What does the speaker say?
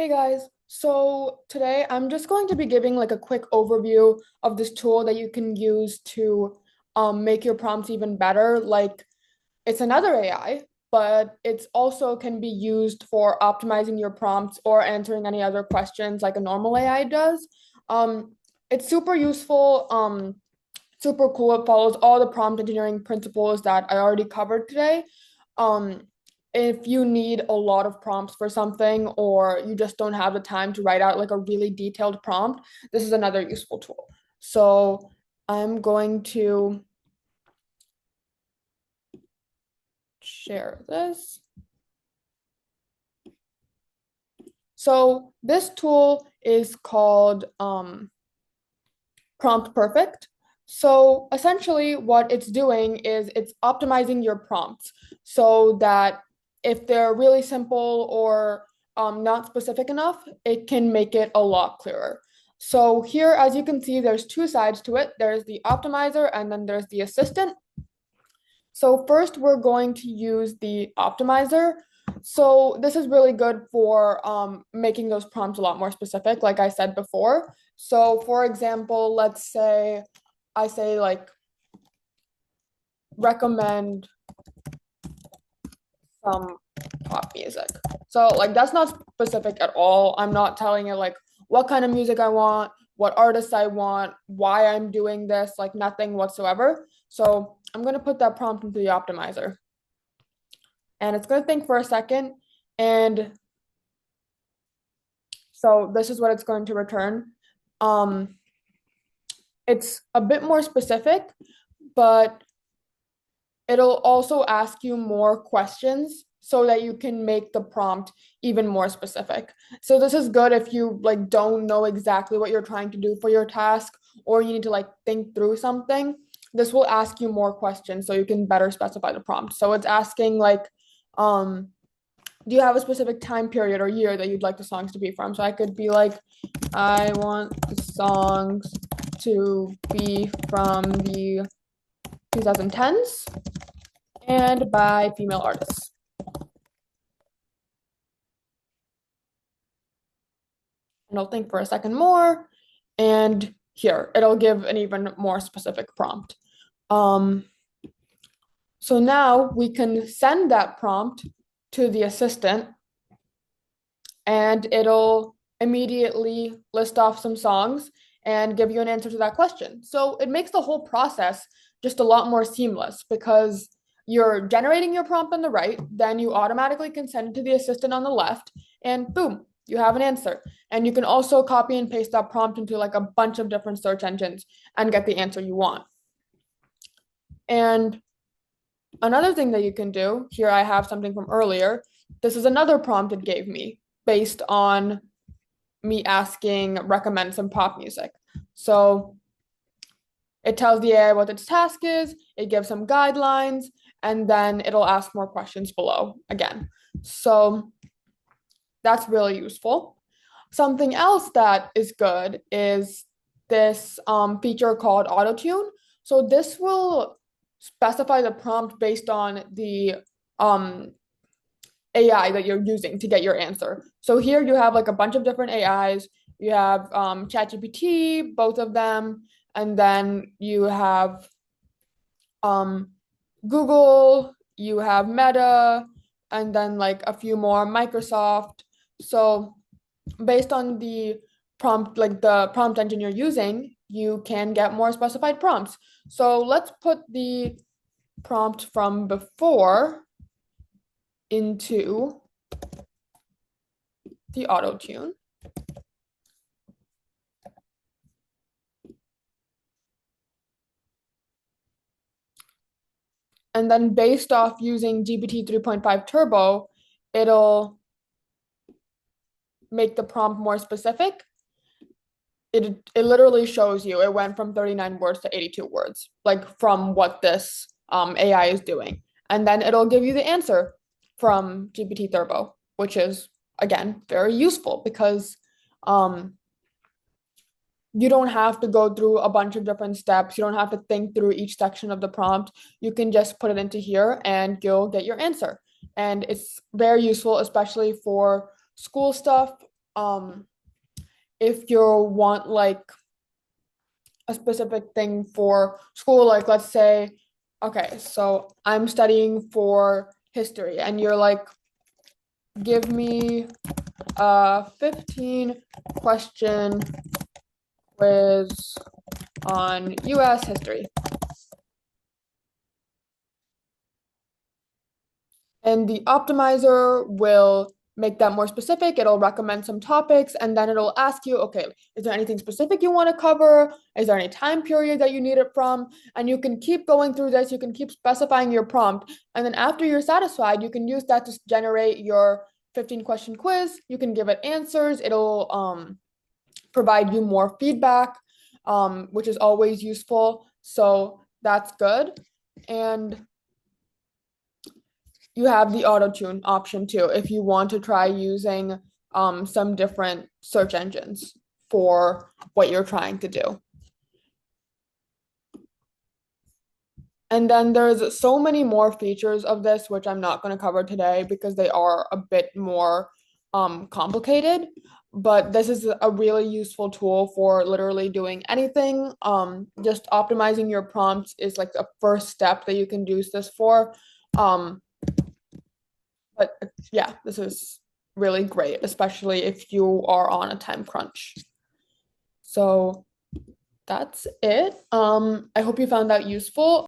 Hey guys, so today I'm just going to be giving like a quick overview of this tool that you can use to make your prompts even better. Like it's another AI, but it's also can be used for optimizing your prompts or answering any other questions like a normal AI does. It's super useful, super cool. It follows all the prompt engineering principles that I already covered today. Um, if you need a lot of prompts for something or you just don't have the time to write out like a really detailed prompt, this is another useful tool. So I'm going to share this. So this tool is called PromptPerfect. So essentially, what it's doing is it's optimizing your prompts so that if they're really simple or not specific enough, it can make it a lot clearer. So here, as you can see, there's two sides to it. There's the optimizer and then there's the assistant. So first, we're going to use the optimizer. So this is really good for making those prompts a lot more specific, like I said before. So for example, let's say I say like recommend some pop music. So like that's not specific at all. I'm not telling it like what kind of music I want, what artists I want, why I'm doing this, like nothing whatsoever. So I'm going to put that prompt into the optimizer. And it's going to think for a second. And so this is what it's going to return. Um, it's a bit more specific, but it'll also ask you more questions so that you can make the prompt even more specific. So this is good if you like don't know exactly what you're trying to do for your task or you need to like think through something. This will ask you more questions so you can better specify the prompt. So it's asking like um do you have a specific time period or year that you'd like the songs to be from? So I could be like, I want the songs to be from the 2010s and by female artists. And I'll think for a second more. And here, it'll give an even more specific prompt. Um, so now we can send that prompt to the assistant and it'll immediately list off some songs and give you an answer to that question. So it makes the whole process just a lot more seamless because you're generating your prompt on the right, then you automatically can send it to the assistant on the left, and boom, you have an answer. And you can also copy and paste that prompt into like a bunch of different search engines and get the answer you want. And another thing that you can do, here I have something from earlier. This is another prompt it gave me based on me asking recommend some pop music. So it tells the AI what its task is, it gives some guidelines, and then it'll ask more questions below again. So that's really useful. Something else that is good is this feature called auto tune. So this will specify the prompt based on the um, AI that you're using to get your answer. So here you have like a bunch of different AIs. You have ChatGPT, both of them, and then you have um, Google, you have Meta, and then like a few more Microsoft. So based on the prompt, like the prompt engine you're using, you can get more specified prompts. So let's put the prompt from before into the auto tune. And then based off using GPT 3.5 Turbo, it'll make the prompt more specific. It literally shows you it went from 39 words to 82 words, like from what this AI is doing. And then it'll give you the answer from GPT Turbo, which is again very useful because um, you don't have to go through a bunch of different steps. You don't have to think through each section of the prompt. You can just put it into here and you'll get your answer. And it's very useful, especially for school stuff. um if you want like a specific thing for school, like let's say, okay, so I'm studying for history, and you're like, give me a 15 question quiz on US history. And the optimizer will make that more specific. It'll recommend some topics, and then it'll ask you, okay, is there anything specific you want to cover? Is there any time period that you need it from? And you can keep going through this. You can keep specifying your prompt. And then after you're satisfied, you can use that to generate your 15 question quiz. You can give it answers. It'll provide you more feedback, which is always useful. So that's good. And you have the auto tune option too if you want to try using some different search engines for what you're trying to do. And then there's so many more features of this, which I'm not going to cover today because they are a bit more complicated. But this is a really useful tool for literally doing anything. Just optimizing your prompts is like the first step that you can use this for. Um, but yeah, this is really great, especially if you are on a time crunch. So that's it. I hope you found that useful.